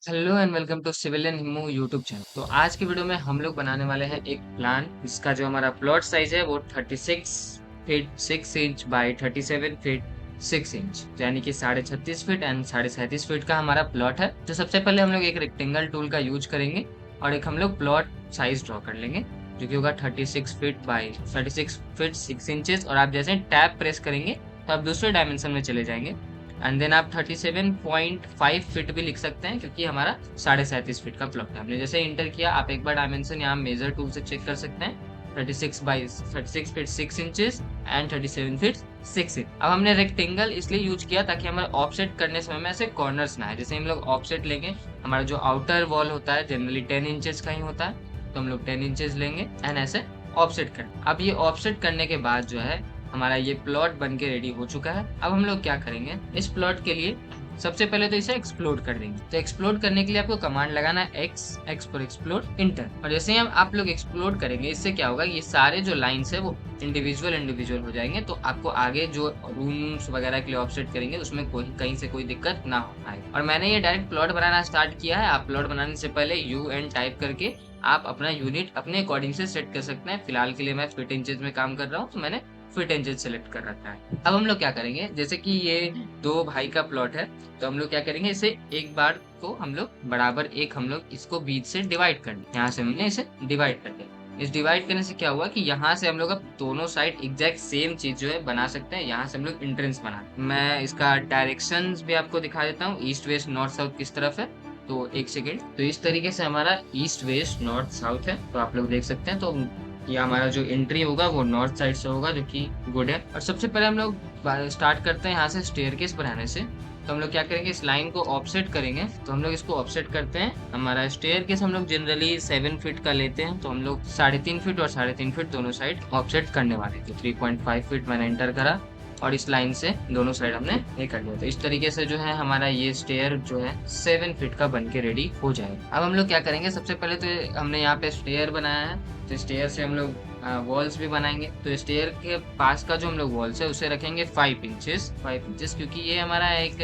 Hello and welcome to Civilian Himmu YouTube channel. तो आज की वीडियो में हम लोग बनाने वाले हैं एक प्लान। इसका जो हमारा प्लॉट साइज है वो 36 feet 6 inch by 37 feet 6 inch, यानी कि 36.5 फीट एंड 37.5 फीट का हमारा प्लॉट है। तो सबसे पहले हम लोग एक रेक्टेंगल टूल का यूज करेंगे और एक हम लोग प्लॉट साइज ड्रॉ कर लेंगे जो कि होगा 36 फीट बाई 36 फीट 6 इंचेस। और आप जैसे टैब प्रेस करेंगे तो आप दूसरे डायमेंशन में चले जाएंगे एंड देन आप 37.5 फीट भी लिख सकते हैं क्योंकि हमारा 37.5 फीट का प्लॉट है। हमने जैसे इंटर किया आप एक बार डायमेंशन यहाँ मेजर टूल से चेक कर सकते हैं। 36 feet 6 inches and 37 feet 6 inch. अब हमने रेक्टेंगल इसलिए यूज किया ताकि हमारा ऑफसेट करने समय में ऐसे कॉर्नर्स ना आए। जैसे हम लोग ऑफसेट लेंगे, हमारा जो आउटर वॉल होता है जनरली 10 इंचेस का ही होता है, तो हम लोग 10 इंचेस लेंगे एंड ऐसे ऑफसेट करें। अब ये ऑफसेट करने के बाद जो है हमारा ये प्लॉट बन के रेडी हो चुका है। अब हम लोग क्या करेंगे, इस प्लॉट के लिए सबसे पहले तो इसे एक्सप्लोड कर देंगे। तो एक्सप्लोड करने के लिए आपको कमांड लगाना है एक्स फॉर एक्सप्लोड इंटर। और जैसे ही हम आप लोग एक्सप्लोड करेंगे इससे क्या होगा, ये सारे जो लाइन्स है वो इंडिविजुअल हो जाएंगे। तो आपको आगे जो रूम्स वगैरह के लिए ऑफसेट करेंगे उसमें कोई कहीं से कोई दिक्कत ना हो पाए। और मैंने ये डायरेक्ट प्लॉट बनाना स्टार्ट किया है। आप प्लॉट बनाने से पहले UN टाइप करके आप अपना यूनिट अपने अकॉर्डिंग से सेट कर सकते हैं। फिलहाल के लिए मैं फीट इंचेस में काम कर रहा हूँ तो मैंने फिट एंजल सेलेक्ट कर रखा है। अब हम लोग क्या करेंगे, जैसे कि ये दो भाई का प्लॉट है तो हम लोग क्या करेंगे, इसे एक बार को हम लोग बराबर एक हम लोग इसको बीच से डिवाइड कर दें। यहाँ से हमने इसे डिवाइड कर दिया। इस डिवाइड करने से क्या हुआ कि यहाँ से हम लोग अब दोनों साइड एग्जैक्ट सेम चीज जो है बना सकते हैं। यहाँ से हम लोग एंट्रेंस बना, मैं इसका डायरेक्शन भी आपको दिखा देता हूँ, ईस्ट वेस्ट नॉर्थ साउथ किस तरफ है। तो एक सेकेंड, तो इस तरीके से हमारा ईस्ट वेस्ट नॉर्थ साउथ है, तो आप लोग देख सकते हैं। तो ये हमारा जो एंट्री होगा वो नॉर्थ साइड से होगा जो कि गुड है। और सबसे पहले हम लोग स्टार्ट करते हैं यहाँ से स्टेयरकेस बनाने से। तो हम लोग क्या करेंगे, इस लाइन को ऑफसेट करेंगे। तो हम लोग इसको ऑफसेट करते हैं। हमारा स्टेयरकेस हम लोग जनरली 7 फीट का लेते हैं, तो हम लोग 3.5 फीट और 3.5 फीट दोनों साइड ऑफसेट करने वाले थे। 3.5 फीट मैंने एंटर करा और इस लाइन से दोनों साइड हमने ये कर लिया। तो इस तरीके से जो है हमारा ये स्टेयर जो है 7 फीट का बन के रेडी हो जाएगा। अब हम लोग क्या करेंगे, सबसे पहले तो हमने यहाँ पे स्टेयर बनाया है, तो स्टेयर से हम लोग वॉल्स भी बनाएंगे। तो स्टेयर के पास का जो हम लोग वॉल्स है उसे रखेंगे 5 इंचेस क्योंकि ये हमारा एक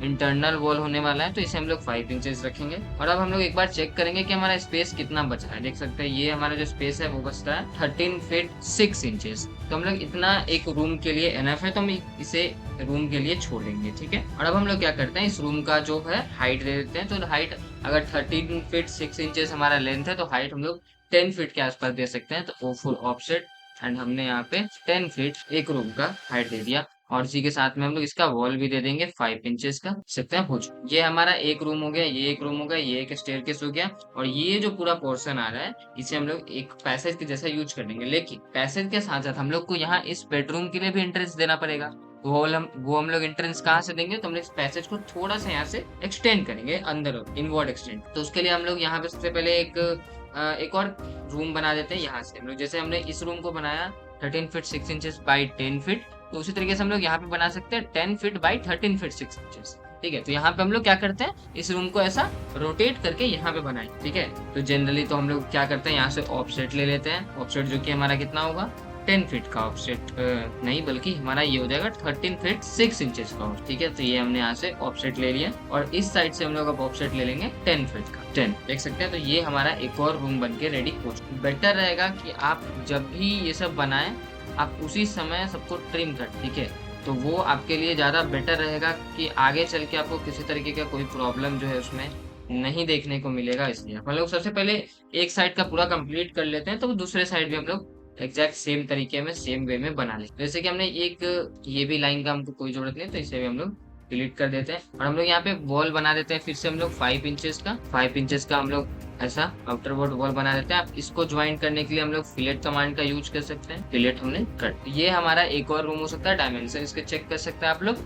इंटरनल वॉल होने वाला है, तो इसे हम लोग 5 इंचेस रखेंगे। और अब हम लोग एक बार चेक करेंगे कि हमारा स्पेस कितना बच रहा है। देख सकते हैं ये हमारा जो स्पेस है वो बचता है 13 फीट 6 इंचेस। तो हम लोग इतना एक रूम के लिए एनफ है, तो हम इसे रूम के लिए छोड़ेंगे, ठीक है। और अब हम लोग क्या करते हैं, इस रूम का जो है हाइट दे देते हैं। तो हाइट अगर 13 फीट 6 इंचेस हमारा लेंथ है तो हाइट हम लोग 10 फीट के आसपास दे सकते हैं। तो वो फुल ऑफसेट एंड हमने यहाँ पे 10 फीट एक रूम का हाइट दे दिया। और इसी के साथ में हम लोग इसका वॉल भी दे देंगे 5 इंचेस का। सकते हैं कुछ, ये हमारा एक रूम हो गया, ये एक रूम हो गया, ये एक स्टेयरकेस हो गया। और ये जो पूरा पोर्शन आ रहा है इसे हम लोग एक पैसेज के जैसा यूज कर लेंगे। लेकिन पैसेज के साथ साथ हम लोग को यहाँ इस बेडरूम के लिए भी एंट्रेंस देना पड़ेगा। वो हम लोग एंट्रेंस कहाँ से देंगे, तो हम लोग इस पैसेज को थोड़ा सा यहाँ से एक्सटेंड करेंगे अंदर, इनवर्ड एक्सटेंड। तो उसके लिए हम लोग यहाँ पे सबसे पहले एक और रूम बना देते हैं। यहाँ से हम लोग जैसे हमने इस रूम को बनाया 13 फीट 6 इंचेस बाई 10 फीट, तो उसी तरीके से हम लोग यहाँ पे बना सकते हैं 10 फीट बाई 13 फीट 6 इंचेस। ठीक है, तो यहाँ पे हम लोग क्या करते हैं, इस रूम को ऐसा रोटेट करके यहाँ पे बनाए। ठीक है, तो जनरली तो हम लोग क्या करते हैं, यहाँ से ऑफसेट ले लेते हैं। ऑफसेट जो कि हमारा कितना होगा, 10 फीट का ऑफसेट नहीं बल्कि हमारा ये हो जाएगा 13 फीट 6 इंचेस का। ठीक है, तो ये हमने यहाँ से ऑफसेट ले लिया और इस साइड से हम लोग अब ऑफसेट ले लेंगे 10 फीट का। 10 देख सकते हैं। तो ये हमारा एक और रूम बन के रेडी हो चुका। बेटर रहेगा कि आप जब भी ये सब बनाएं आप उसी समय सबको ट्रिम कर, ठीक है। तो वो आपके लिए ज्यादा बेटर रहेगा कि आगे चल के आपको किसी तरीके का कोई प्रॉब्लम जो है उसमें नहीं देखने को मिलेगा। इसलिए हम लोग सबसे पहले एक साइड का पूरा कंप्लीट कर लेते हैं, तो दूसरे साइड भी हम लोग एग्जैक्ट सेम तरीके में सेम वे में बना ले। जैसे कि हमने एक ये भी लाइन का हमको कोई जरूरत नहीं, तो इसे भी हम लोग डिलीट कर देते हैं। और हम लोग यहाँ पे वॉल बना देते हैं फिर से हम लोग 5 इंचेस का हम लोग ऐसा आउटर बोर्ड वॉल बना देते हैं। आप इसको ज्वाइन करने के लिए हम लोग फिलेट कमांड का यूज कर सकते हैं। फिलेट हमने कर, ये हमारा एक और रूम हो सकता है। डायमेंशन इसके चेक कर सकते हैं आप लोग,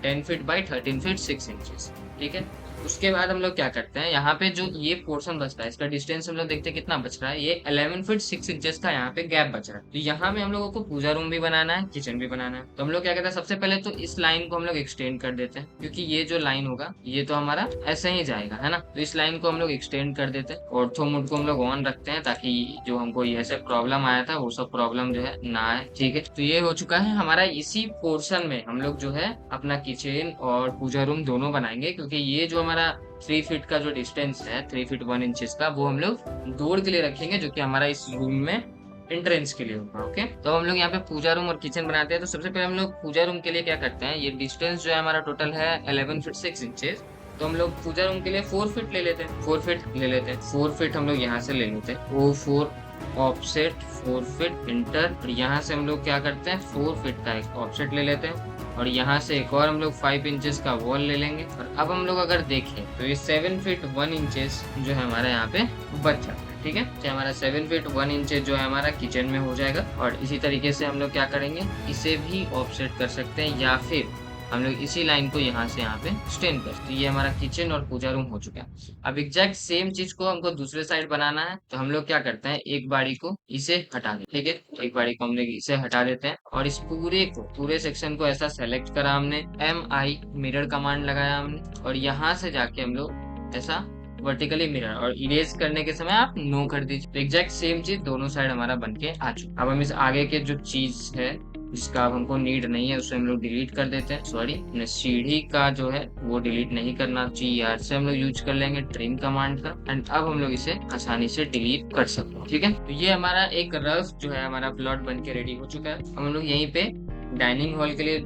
10 फीट बाई 13 फीट 6 इंचेस। ठीक है, उसके बाद हम लोग क्या करते हैं, यहाँ पे जो ये पोर्शन बचता है इसका डिस्टेंस हम लोग देखते हैं कितना बच रहा है। ये 11 फीट 6 इंचेस का यहाँ पे गैप बच रहा है। तो यहाँ में हम लोगों को पूजा रूम भी बनाना है, किचन भी बनाना है। तो हम लोग क्या करते हैं, सबसे पहले तो इस लाइन को हम लोग एक्सटेंड कर देते हैं क्योंकि ये जो लाइन होगा ये तो हमारा ऐसे ही जाएगा, है ना। तो इस लाइन को हम लोग एक्सटेंड कर देते हैं। ऑर्थो मोड को हम लोग ऑन रखते हैं ताकि जो हमको ये ऐसे प्रॉब्लम आया था वो सब प्रॉब्लम जो है ना आए। ठीक है, तो ये हो चुका है हमारा। इसी पोर्शन में हम लोग जो है अपना किचन और पूजा रूम दोनों बनाएंगे क्योंकि ये जो हमारा 3 फीट का जो डिस्टेंस है 3 फीट 1 इंचेस का, वो हम लोग डोर के लिए रखेंगे जो कि हमारा इस रूम में एंट्रेंस के लिए होगा। ओके, तो हम लोग यहाँ पे पूजा रूम और किचन बनाते हैं। तो सबसे पहले हम लोग पूजा रूम के लिए क्या करते हैं, ये डिस्टेंस जो है हमारा टोटल है 11 फीट 6 इंचेस। तो हम लोग पूजा रूम के लिए 4 फीट ले लेते हैं, 4 फीट ले लेते हैं, 4 फीट हम लोग यहाँ से ले लेते हैं, वो 4 ऑफसेट 4 फीट इंटर, और यहाँ से हम लोग क्या करते हैं 4 फीट का एक ऑफसेट ले लेते हैं, और यहाँ से एक और हम लोग 5 इंचेस का वॉल ले लेंगे। और अब हम लोग अगर देखें तो ये 7 फीट 1 इंचेस जो है हमारा यहाँ पे बच जाता है। ठीक है, तो हमारा 7 फीट 1 इंचेस जो है हमारा किचन में हो जाएगा। और इसी तरीके से हम लोग क्या करेंगे, इसे भी ऑफसेट कर सकते हैं, या फिर हम लोग इसी लाइन को यहाँ से यहाँ पे स्टेन कर। तो ये हमारा किचन और पूजा रूम हो चुका है। अब एग्जैक्ट सेम चीज को हमको दूसरे साइड बनाना है, तो हम लोग क्या करते हैं, एक बाड़ी को इसे हटा देते हैं। ठीक है, एक बाड़ी को हम लोग इसे हटा देते हैं, और इस पूरे सेक्शन को ऐसा सेलेक्ट करा हमने, MI मिरर कमांड लगाया हमने, और यहाँ से जाके हम लोग ऐसा वर्टिकली मिरर, और इरेज करने के समय आप नो कर दीजिए। तो एग्जैक्ट सेम चीज दोनों साइड हमारा बन के आ चुका। अब हम इस आगे के जो चीज है जिसका अब हमको नीड नहीं है उसे हम लोग डिलीट कर देते हैं। सॉरी, सीढ़ी का जो है वो डिलीट नहीं करना, GR से हम लोग यूज कर लेंगे ट्रिम कमांड का, एंड अब हम लोग इसे आसानी से डिलीट कर सकते हैं। ठीक है, तो ये हमारा एक रफ जो है हमारा प्लॉट बन के रेडी हो चुका है। हम लोग यहीं पे डाइनिंग हॉल के लिए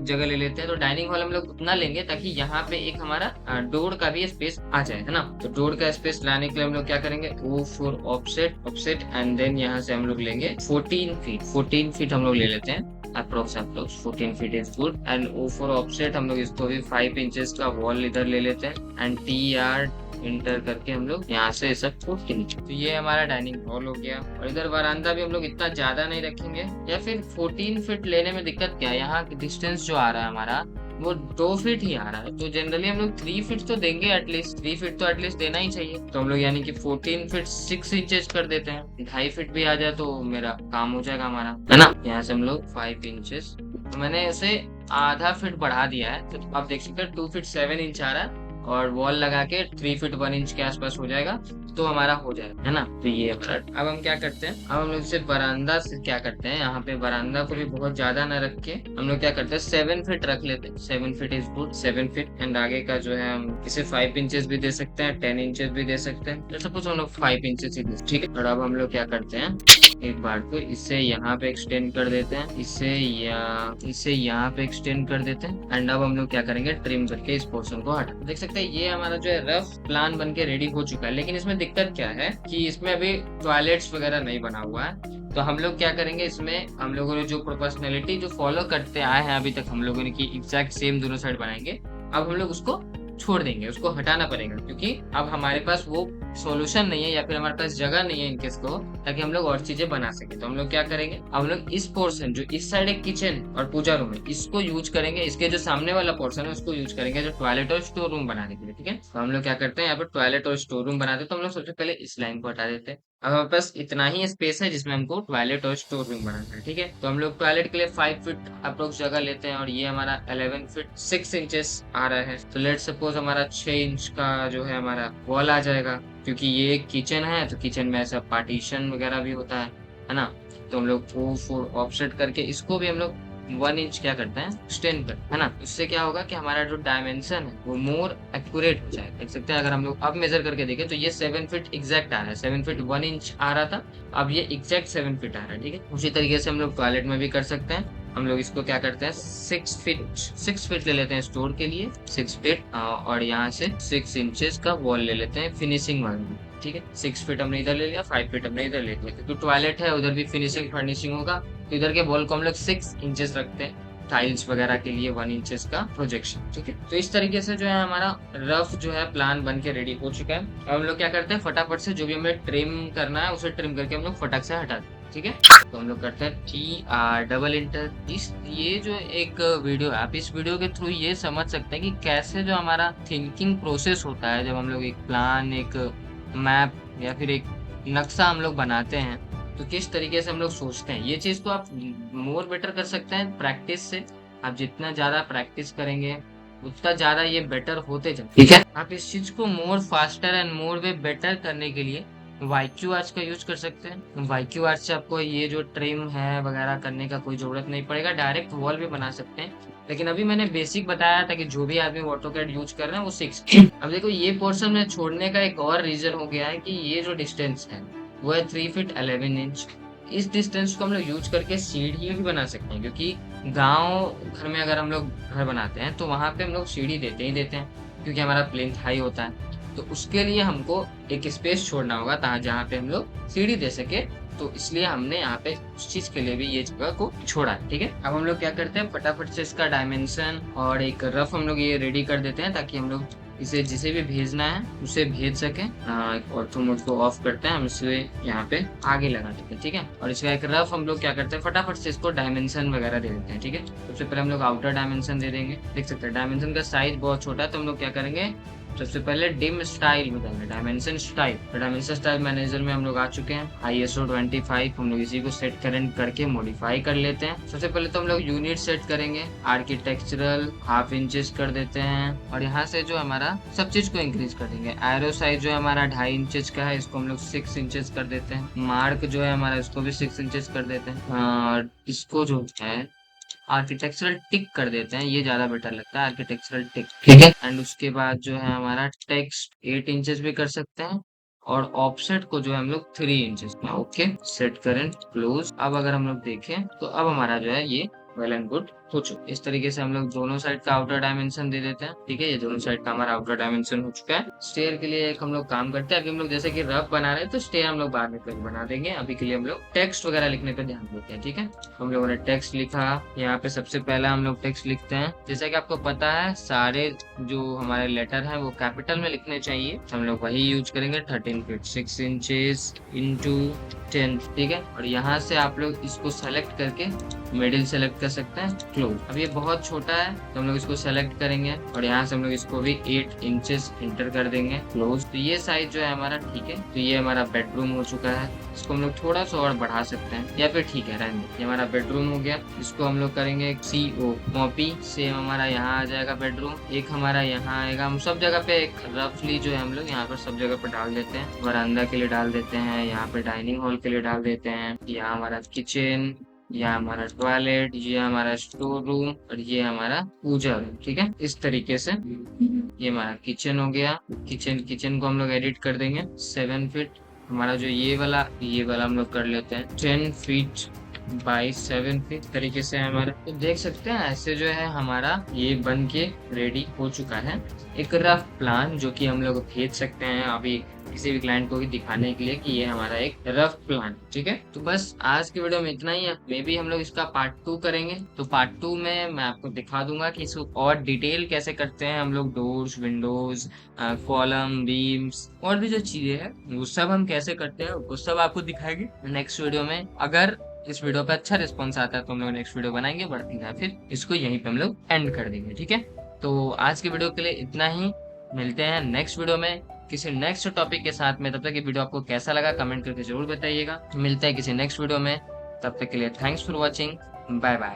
जगह ले लेते हैं। तो डाइनिंग हॉल हम लोग उतना लेंगे ताकि यहाँ पे एक हमारा डोर का भी स्पेस आ जाए, है ना। तो डोर का स्पेस लाने के लिए हम लोग क्या करेंगे, O4 ऑफसेट एंड देन यहाँ से हम लोग लेंगे 14 फीट हम लोग ले लेते हैं, approx 14 feet is good. And O4 offset हम लोग इसको भी 5 इंचेस का वॉल इधर ले लेते हैं, एंड TR इंटर करके हम लोग यहाँ से सब को खींच। तो ये हमारा डाइनिंग हॉल हो गया। और इधर वरांदा भी हम लोग इतना ज्यादा नहीं रखेंगे, या फिर 14 फीट लेने में दिक्कत क्या है, यहाँ डिस्टेंस जो आ रहा है हमारा वो 2 फीट ही आ रहा है। तो जनरली हम लोग 3 फीट तो देंगे, एटलीस्ट 3 फीट तो एटलीस्ट देना ही चाहिए। तो हम लोग यानी कि 14 फीट 6 इंचेस कर देते हैं, 2.5 फीट भी आ जाए तो मेरा काम हो जाएगा हमारा, है ना। यहाँ से हम लोग 5 इंचेस, तो मैंने इसे आधा फीट बढ़ा दिया है, तो आप देख सकते हैं 2 फीट 7 इंच आ रहा है, और वॉल लगा के 3 फीट 1 इंच के आसपास हो जाएगा, तो हमारा हो जाएगा, है ना। तो ये अब हम क्या करते हैं, अब हम लोग इसे बरामदा से क्या करते हैं, यहाँ पे बरामदा को भी बहुत ज्यादा ना रख के हम लोग क्या करते हैं 7 फीट रख लेते हैं। 7 feet is good, 7 feet. And आगे का जो है हम इसे 5 इंचेस भी दे सकते हैं, 10 इंचेस भी दे सकते हैं, तो सपोज हम लोग 5 इंचेस ही दे। ठीक है, और अब हम लोग क्या करते हैं, एक बार को इससे यहाँ पे एक्सटेंड कर देते हैं, इसे यहाँ पे एक्सटेंड कर देते हैं। एंड अब हम लोग क्या करेंगे, ट्रिम करके इस पोर्शन को हटा देख सकते हैं। ये हमारा जो है रफ प्लान बन के रेडी हो चुका है। लेकिन इसमें दिक्कत क्या है कि इसमें अभी टॉयलेट्स वगैरह नहीं बना हुआ है। तो हम लोग क्या करेंगे, इसमें हम लोगों ने जो प्रोपोर्शनलिटी जो फॉलो करते आए हैं अभी तक हम लोगों ने, की एग्जैक्ट सेम दोनों साइड बनाएंगे। अब हम लोग उसको छोड़ देंगे, उसको हटाना पड़ेगा, क्योंकि अब हमारे पास वो सॉल्यूशन नहीं है, या फिर हमारे पास जगह नहीं है इनकेस को, ताकि हम लोग और चीजें बना सके। तो हम लोग क्या करेंगे, हम लोग इस पोर्शन जो इस साइड एक किचन और पूजा रूम है, इसको यूज करेंगे, इसके जो सामने वाला पोर्शन है उसको यूज करेंगे जो टॉयलेट और स्टोर रूम बनाने के लिए। ठीक है, तो हम लोग क्या करते हैं, यहाँ पर टॉयलेट और स्टोर रूम बनाते हैं। तो हम लोग सबसे पहले इस लाइन को हटा देते हैं। अब हमारे पास इतना ही स्पेस है जिसमें हमको टॉयलेट और स्टोर रूम बनाना है। ठीक है, तो हम लोग टॉयलेट के लिए 5 फीट अप्रोक्स जगह लेते हैं, और ये हमारा 11 फीट 6 इंचेस आ रहा है। तो लेट सपोज हमारा 6 इंच का जो है हमारा वॉल आ जाएगा, क्योंकि ये एक किचन है, तो किचन में ऐसा पार्टीशन वगैरह भी होता है ना। तो हम लोग O4 ऑफसेट करके इसको भी हम लोग 1 इंच क्या करते हैं, एक्सटेंड कर, है ना। इससे क्या होगा कि हमारा जो डायमेंशन है वो मोर एक्यूरेट हो जाएगा। देख सकते हैं, अगर हम लोग अब मेजर करके देखें तो ये 7 फीट एग्जैक्ट आ रहा है, 7 फीट 1 इंच आ रहा था, अब ये एग्जैक्ट 7 फीट आ रहा है। ठीक है, उसी तरीके से हम लोग टॉयलेट में भी कर सकते हैं। हम लोग इसको क्या करते हैं, 6 फीट ले लेते हैं स्टोर के लिए, 6 फीट, और यहाँ से 6 इंचेस का वॉल ले लेते हैं फिनिशिंग वाली। ठीक है, 6 फीट हमने इधर ले लिया, 5 फीट हमने इधर ले लिया, क्योंकि टॉयलेट है उधर भी फिनिशिंग फर्निशिंग होगा। तो इधर के वॉल को हम लोग 6 इंचेस रखते हैं, टाइल्स वगैरह के लिए 1 इंचेस का प्रोजेक्शन। ठीक है, तो इस तरीके से जो है हमारा रफ जो है प्लान बन के रेडी हो चुका है। अब हम लोग क्या करते हैं, फटाफट से जो भी हमें ट्रिम करना है उसे ट्रिम करके हम लोग फटाक से हटा दें। ठीक है, तो हम लोग करते हैं TR डबल इंटर। ये जो एक वीडियो, आप इस वीडियो के थ्रू ये समझ सकते हैं कि कैसे जो हमारा थिंकिंग प्रोसेस होता है जब हम लोग एक प्लान, एक मैप या फिर एक नक्शा हम लोग बनाते हैं, तो किस तरीके से हम लोग सोचते हैं। ये चीज को आप मोर बेटर कर सकते हैं प्रैक्टिस से। आप जितना ज्यादा प्रैक्टिस करेंगे उतना ज्यादा ये बेटर होते जाए। ठीक है, आप इस चीज को more faster and more way better करने के लिए वाईक्यू आर्च का यूज कर सकते हैं। वाईक्यू आर्च से आपको ये जो ट्रिम है वगैरह करने का कोई जरूरत नहीं पड़ेगा, डायरेक्ट वॉल भी बना सकते हैं। लेकिन अभी मैंने बेसिक बताया था कि जो भी आदमी ऑटोकैड यूज कर रहे हैं वो सीख। अब देखो ये पोर्शन में छोड़ने का एक और रीजन हो गया है कि ये जो डिस्टेंस है वो है 3 फीट 11 इंच। इस डिस्टेंस को हम लोग यूज करके सीढ़ी भी बना सकते हैं, क्योंकि गांव घर में अगर हम लोग घर बनाते हैं तो वहां पे हम लोग सीढ़ी देते ही देते हैं, क्योंकि हमारा प्लेन हाई होता है। तो उसके लिए हमको एक स्पेस छोड़ना होगा ताकि जहाँ पे हम लोग सीढ़ी दे सके। तो इसलिए हमने यहाँ पे उस चीज के लिए भी ये जगह को छोड़ा है। ठीक है, अब हम लोग क्या करते हैं, फटाफट से इसका डायमेंशन और एक रफ हम लोग ये रेडी कर देते हैं, ताकि हम लोग इसे जिसे भी भेजना है उसे भेज सके। ऑर्थो मोड को ऑफ करते हैं, हम इसे यहाँ पे आगे लगा देते हैं। ठीक है, और इसका एक रफ हम लोग क्या करते हैं, फटाफट से इसको डायमेंशन वगैरह दे देते हैं। ठीक है, सबसे पहले हम लोग आउटर डायमेंशन दे देंगे। देख सकते हैं डायमेंशन का साइज बहुत छोटा है, तो हम लोग क्या करेंगे, सबसे पहले डिम स्टाइल में जाएंगे, dimension style. Dimension style manager में हम लोग आ चुके हैं, ISO 25 हम लोग इसी को सेट करके मॉडिफाई कर लेते हैं। सबसे पहले तो हम लोग यूनिट सेट करेंगे, आर्किटेक्चरल हाफ इंचेस कर देते हैं, और यहाँ से जो हमारा सब चीज को इंक्रीज कर देंगे। एरो साइज जो है हमारा 2.5 इंचेस का है, इसको हम लोग 6 इंचेस कर देते हैं। मार्क जो है हमारा, इसको भी 6 इंचेस कर देते हैं। और इसको जो है आर्किटेक्चरल टिक कर देते हैं, ये ज्यादा बेटर लगता है, आर्किटेक्चरल टिक। ठीक है, एंड उसके बाद जो है हमारा टेक्स्ट 8 इंचेस भी कर सकते हैं, और ऑफसेट को जो है हम लोग 3 इंचेस में। ओके, सेट करें, क्लोज। अब अगर हम लोग देखें तो अब हमारा जो है ये वेल एंड गुड हो चुका। इस तरीके से हम लोग दोनों साइड का आउटर डायमेंशन दे देते हैं। ठीक है, ये दोनों साइड का हमारा आउटर डायमेंशन हो चुका है। स्टेयर के लिए एक हम लोग काम करते हैं, अभी हम लोग जैसे कि रफ बना रहे हैं, तो स्टेयर हम लोग बाद में फिर बना देंगे। अभी के लिए हम लोग टेक्स्ट वगैरह लिखने पे ध्यान देते हैं। ठीक है, हम लोगों ने टेक्स्ट लिखा, यहाँ पे सबसे पहला हम लोग टेक्स्ट लिखते हैं। जैसा कि आपको पता है सारे जो हमारे लेटर हैं वो कैपिटल में लिखने चाहिए, हम लोग वही यूज करेंगे। 13 फीट 6 इंचेस इंटू 10। ठीक है, और यहाँ से आप लोग इसको सेलेक्ट करके मिडिल सेलेक्ट कर सकते हैं, क्लोज। अब ये बहुत छोटा है तो हम लोग इसको सेलेक्ट करेंगे, और यहाँ से हम लोग इसको भी 8 इंचेस इंटर कर देंगे, क्लोज। तो ये साइज जो है हमारा ठीक है। तो ये हमारा बेडरूम हो चुका है, इसको हम लोग थोड़ा सा और बढ़ा सकते हैं, या फिर ठीक है रहने दो। ये हमारा बेडरूम हो गया, इसको हम लोग करेंगे CO कॉपी। सेम हमारा यहाँ आ जाएगा बेडरूम, एक हमारा यहाँ आएगा। हम सब जगह पे एक रफली जो है हम लोग यहाँ पर सब जगह पे डाल देते हैं। वरांदा के लिए डाल देते हैं, यहाँ पे डाइनिंग हॉल के लिए डाल देते हैं, यहाँ हमारा किचन, यहाँ हमारा टॉयलेट, ये हमारा स्टोर रूम, और ये हमारा पूजा रूम। ठीक है, इस तरीके से ये हमारा किचन हो गया। किचन को हम लोग एडिट कर देंगे 7 फीट। हमारा जो ये वाला हम लोग कर लेते हैं 10 फीट बाई 7 फीट तरीके से है हमारा। तो देख सकते हैं ऐसे जो है हमारा ये बन के रेडी हो चुका है, एक रफ प्लान जो कि हम लोग भेज सकते हैं अभी किसी भी क्लाइंट को भी दिखाने के लिए कि ये हमारा एक रफ प्लान। ठीक है, तो बस आज की वीडियो में इतना ही है। मे बी हम लोग इसका पार्ट 2 करेंगे, तो पार्ट 2 में मैं आपको दिखा दूंगा कि इसको और डिटेल कैसे करते हैं हम लोग, डोर्स, विंडोज, कॉलम, बीम्स, और भी जो चीजें हैं वो सब हम कैसे करते हैं वो सब आपको दिखाएंगे नेक्स्ट वीडियो में। अगर इस वीडियो पे अच्छा रिस्पॉन्स आता है तो हम लोग नेक्स्ट वीडियो बनाएंगे, बढ़ेंगे, फिर इसको यहीं पे हम लोग एंड कर देंगे। ठीक है, तो आज की वीडियो के लिए इतना ही। मिलते हैं नेक्स्ट वीडियो में किसी नेक्स्ट टॉपिक के साथ में। तब तक ये वीडियो आपको कैसा लगा कमेंट करके जरूर बताइएगा। मिलते हैं किसी नेक्स्ट वीडियो में, तब तक के लिए thanks for watching, bye bye.